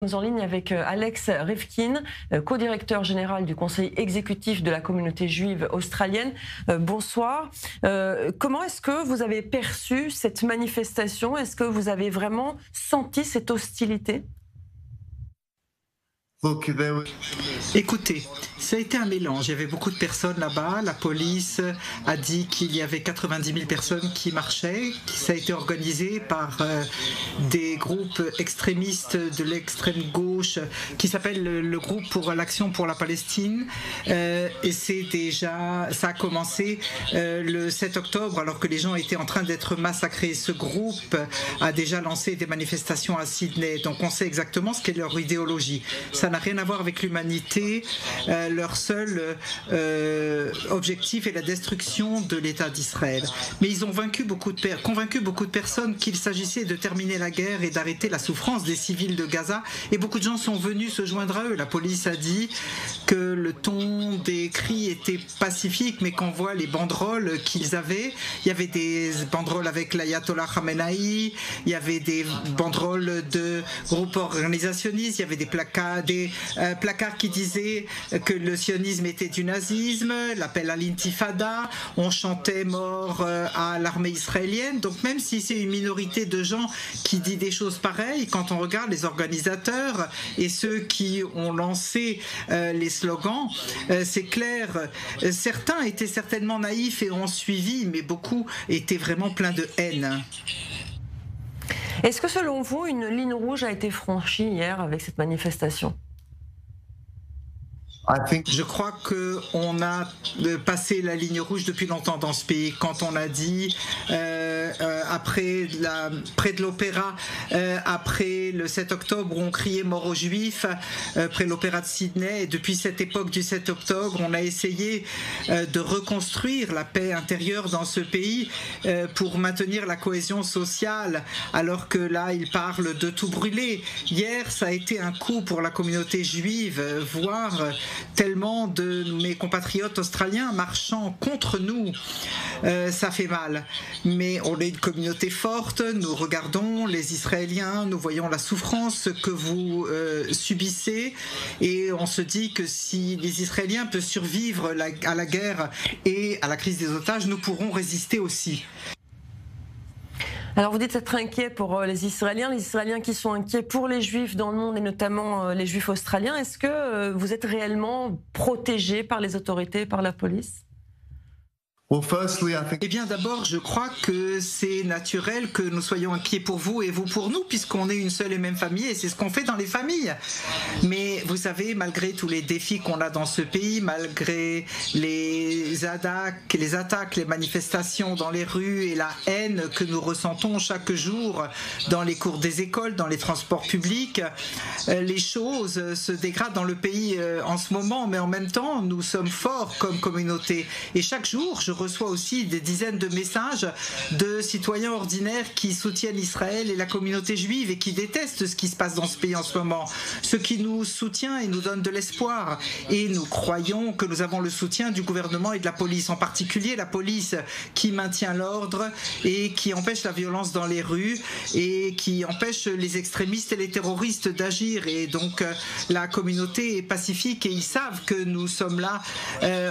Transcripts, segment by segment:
Nous en ligne avec Alex Rifkin, co-directeur général du Conseil exécutif de la communauté juive australienne. Bonsoir. Comment est-ce que vous avez perçu cette manifestation? Est-ce que vous avez vraiment senti cette hostilité? Écoutez, ça a été un mélange. Il y avait beaucoup de personnes là-bas. La police a dit qu'il y avait 90 000 personnes qui marchaient. Ça a été organisé par des groupes extrémistes de l'extrême gauche qui s'appelle le groupe pour l'action pour la Palestine. Et ça a commencé le 7 octobre alors que les gens étaient en train d'être massacrés. Ce groupe a déjà lancé des manifestations à Sydney. Donc on sait exactement ce qu'est leur idéologie. Ça n'a rien à voir avec l'humanité. Leur seul objectif est la destruction de l'État d'Israël. Mais ils ont convaincu beaucoup de personnes qu'il s'agissait de terminer la guerre et d'arrêter la souffrance des civils de Gaza. Et beaucoup de gens sont venus se joindre à eux. La police a dit que le ton des cris était pacifique, mais qu'on voit les banderoles qu'ils avaient. Il y avait des banderoles avec l'ayatollah Khamenei, il y avait des banderoles de groupes organisationnistes, il y avait des placards qui disaient que le sionisme était du nazisme, l'appel à l'intifada, on chantait mort à l'armée israélienne. Donc même si c'est une minorité de gens qui dit des choses pareilles, quand on regarde les organisateurs et ceux qui ont lancé les slogans, c'est clair, certains étaient certainement naïfs et ont suivi, mais beaucoup étaient vraiment pleins de haine. Est-ce que selon vous, une ligne rouge a été franchie hier avec cette manifestation ? Je crois qu'on a passé la ligne rouge depuis longtemps dans ce pays. Quand on a dit, près de l'opéra, après le 7 octobre, où on criait mort aux Juifs, près de l'opéra de Sydney, et depuis cette époque du 7 octobre, on a essayé de reconstruire la paix intérieure dans ce pays pour maintenir la cohésion sociale, alors que là, ils parlent de tout brûler. Hier, ça a été un coup pour la communauté juive, voire tellement de mes compatriotes australiens marchant contre nous. Ça fait mal. Mais on est une communauté forte, nous regardons les Israéliens, nous voyons la souffrance que vous subissez et on se dit que si les Israéliens peuvent survivre à la guerre et à la crise des otages, nous pourrons résister aussi. Alors vous dites être inquiet pour les Israéliens qui sont inquiets pour les Juifs dans le monde et notamment les Juifs australiens. Est-ce que vous êtes réellement protégés par les autorités, par la police ? Eh bien d'abord, je crois que c'est naturel que nous soyons inquiets pour vous et vous pour nous, puisqu'on est une seule et même famille et c'est ce qu'on fait dans les familles. Mais vous savez, malgré tous les défis qu'on a dans ce pays, malgré les attaques, les manifestations dans les rues et la haine que nous ressentons chaque jour dans les cours des écoles, dans les transports publics, les choses se dégradent dans le pays en ce moment, mais en même temps, nous sommes forts comme communauté. Et chaque jour, je reçoit aussi des dizaines de messages de citoyens ordinaires qui soutiennent Israël et la communauté juive et qui détestent ce qui se passe dans ce pays en ce moment. Ce qui nous soutient et nous donne de l'espoir. Et nous croyons que nous avons le soutien du gouvernement et de la police, en particulier la police qui maintient l'ordre et qui empêche la violence dans les rues et qui empêche les extrémistes et les terroristes d'agir. Et donc la communauté est pacifique et ils savent que nous sommes là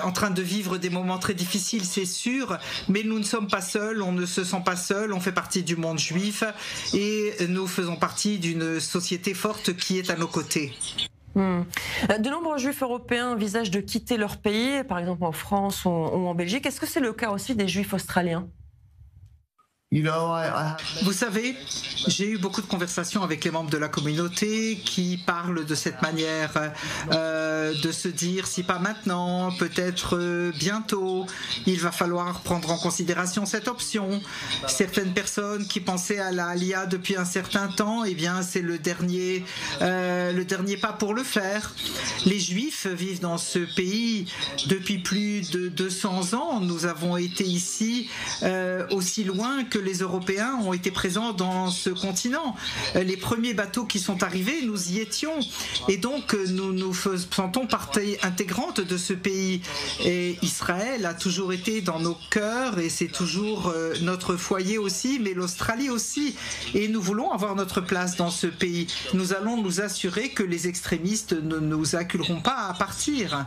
en train de vivre des moments très difficiles, c'est sûr, mais nous ne sommes pas seuls, on ne se sent pas seul, on fait partie du monde juif et nous faisons partie d'une société forte qui est à nos côtés. De nombreux Juifs européens envisagent de quitter leur pays, par exemple en France ou en Belgique. Est-ce que c'est le cas aussi des Juifs australiens ? Vous savez, j'ai eu beaucoup de conversations avec les membres de la communauté qui parlent de cette manière de se dire si pas maintenant, peut-être bientôt, il va falloir prendre en considération cette option. Certaines personnes qui pensaient à la Aliyah depuis un certain temps, eh bien c'est le dernier pas pour le faire. Les Juifs vivent dans ce pays depuis plus de 200 ans. Nous avons été ici aussi loin que que les Européens ont été présents dans ce continent. Les premiers bateaux qui sont arrivés, nous y étions. Et donc, nous nous sentons partie intégrante de ce pays. Et Israël a toujours été dans nos cœurs et c'est toujours notre foyer aussi, mais l'Australie aussi. Et nous voulons avoir notre place dans ce pays. Nous allons nous assurer que les extrémistes ne nous acculeront pas à partir.